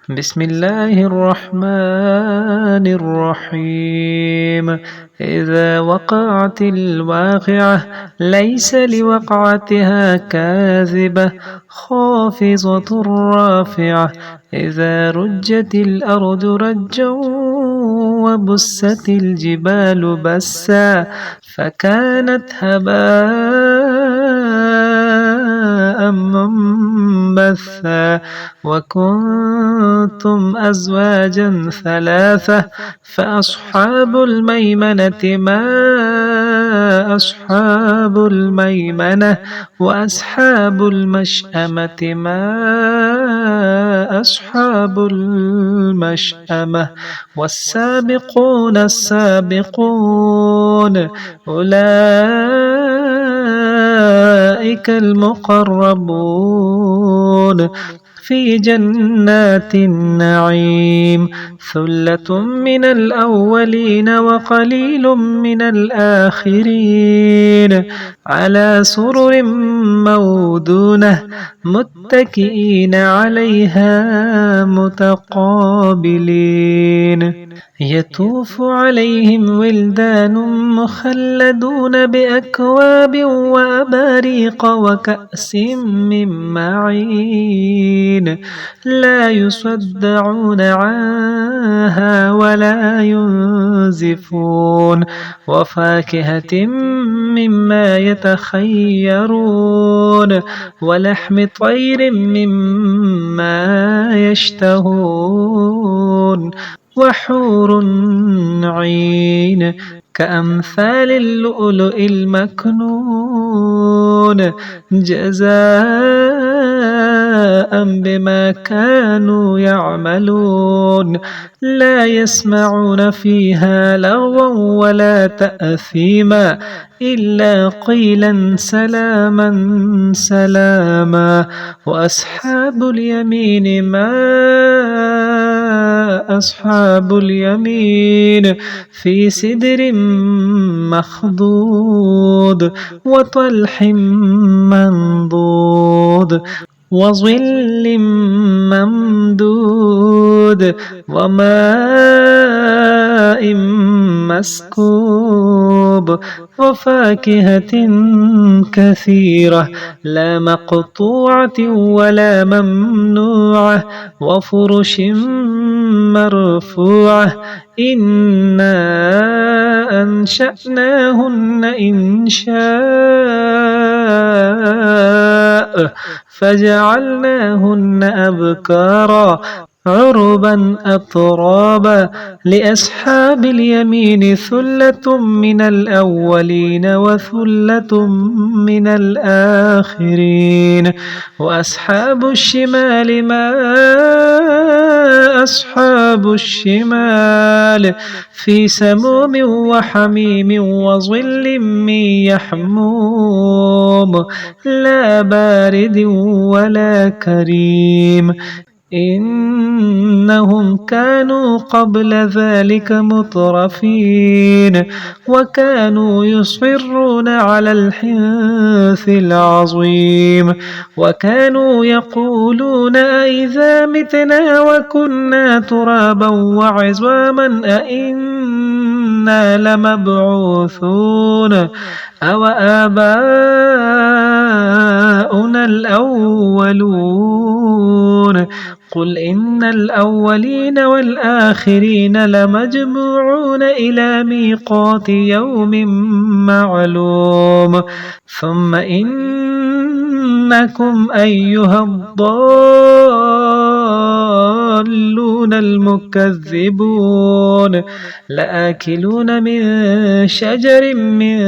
بسم الله الرحمن الرحيم. إذا وقعت الواقعة ليس لوقعتها كاذبة خافضة رافعة. إذا رجت الأرض رجا وبست الجبال بسا فكانت هباء منبثا. وكنتم أزواجا ثلاثة فأصحاب الميمنة ما أصحاب الميمنة وأصحاب المشأمة ما أصحاب المشأمة. والسابقون السابقون أولئك المقربون في جنات النعيم. ثلة من الأولين وقليل من الآخرين على سرر موضونة متكئين عليها متقابلين. يطوف عليهم ولدان مخلدون بأكواب وأباريق وكأس من معين لا يصدعون عنها ولا ينزفون. وفاكهة مما يتخيرون ولحم طير مما يشتهون. وحور عين كأمثال اللؤلؤ المكنون جزاء بما كانوا يعملون. لا يسمعون فيها لغوا ولا تأثيما إلا قيلا سلاما سلاما. وأصحاب اليمين ما أصحاب اليمين في سدر مخضود وطلح منضود وظل ممدود وماء مسكوب. وفاكهة كثيرة لا مقطوعة ولا ممنوعة وفرش مرفوعة. إنا أنشأناهن إنشاء فجعلناهن أبكارا عربا أترابا. لأصحاب اليمين ثلة من الأولين وثلة من الآخرين. وأصحاب الشمال ما أصحاب الشمال في سموم وحميم وظل من يحموم لا بارد ولا كريم. إنهم كانوا قبل ذلك مترفين وكانوا يصرون على الحنث العظيم وكانوا يقولون أئذا متنا وكنا ترابا وعظاما أئنا لمبعوثون أو آباؤنا الأولون. قل إن الأولين والآخرين لمجموعون إلى ميقات يوم معلوم. ثم إنكم أيها الضالون المكذبون لآكلون من شجر من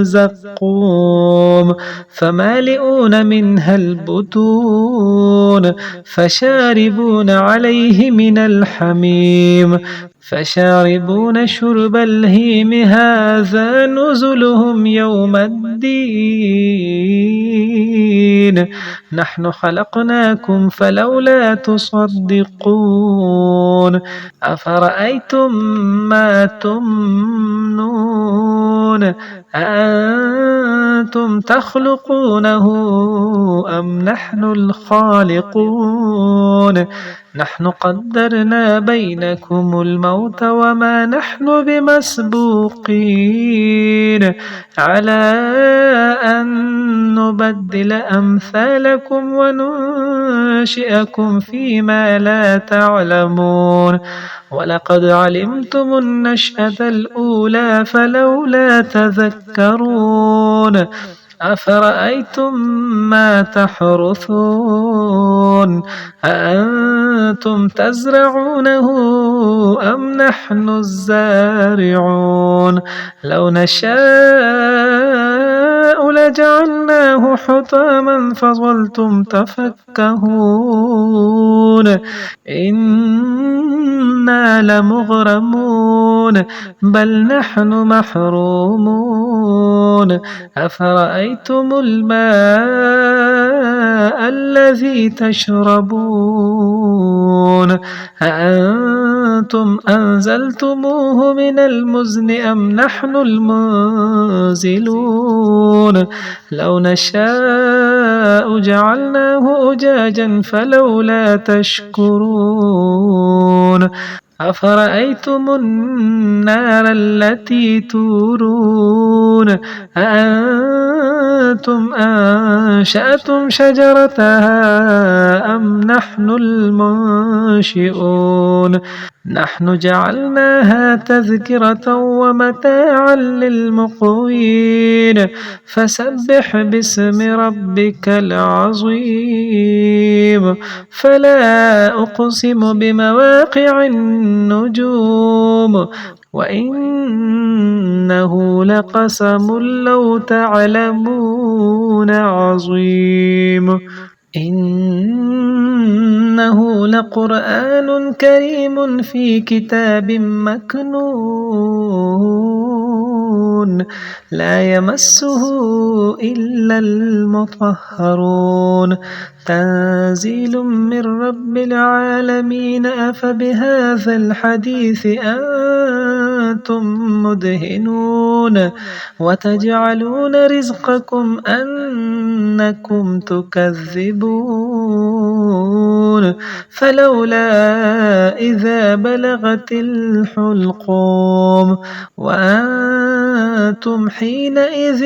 زقوم فمالئون منها البطون فشاربون عليه من الحميم فشاربون شرب الهيم هذا نزلهم يوم الدين. نحن خلقناكم فلولا تصدقون. أفرأيتم ما تمنون أأنتم تخلقونه أم نحن الخالقون نحن قدرنا بينكم الموت وما نحن بمسبوقين على أن نبدل أمثالكم وننشئكم فيما لا تعلمون ولقد علمتم النشأة الأولى فلولا تذكرون أفرأيتم ما تحرثون أأنتم تزرعونه أم نحن الزارعون لو نشاء لجعلناه حطاما فظلتم تفكهون إنا لمغرمون بل نحن محرومون أفرأيتم الماء الذي تشربون أأنتم أنزلتموه من المزن أم نحن المنزلون لو نشاء جعلناه أجاجا فلولا تشكرون أفرأيتم النار التي تورون أأنتم أنشأتم شجرتها أم نحن المنشئون نحن جعلناها تذكرة ومتاعا للمقوين فسبح باسم ربك العظيم فلا أقسم بمواقع النجوم وإنه لقسم لو تعلمون عظيم إنه لقرآن كريم في كتاب مكنون لا يمسه إلا المطهرون تنزيل من رب العالمين أفبهذا الحديث أنتم مدهنون وتجعلون رزقكم أنكم تكذبون فلولا إذا بلغت الحلقوم وأنتم حينئذ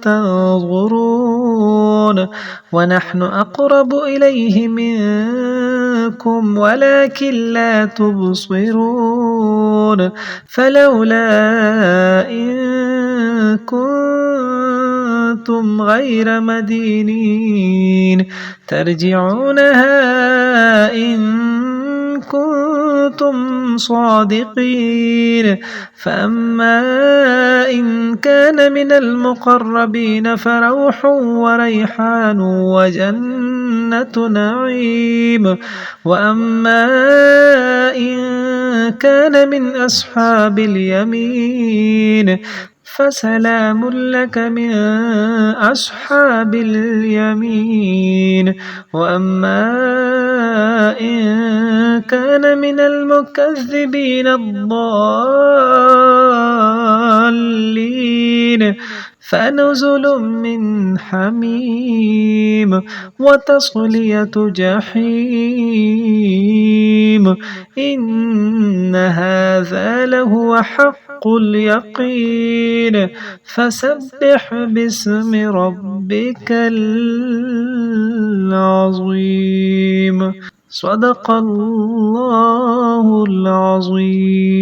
تنظرون ونحن أقرب إليه منكم ولكن لا تبصرون فلولا إن كنتم غير مدينين ترجعونها إن كنتم صادقين فأما إن كان من المقربين فروح وريحان وجنة نعيم وأما إن كان من أصحاب اليمين فسلام لك من أصحاب اليمين وأما إن كان من المكذبين الضالين فنزل من حميم وتصلية جحيم إن هذا لهو حق اليقين فسبح باسم ربك العظيم صدق الله العظيم.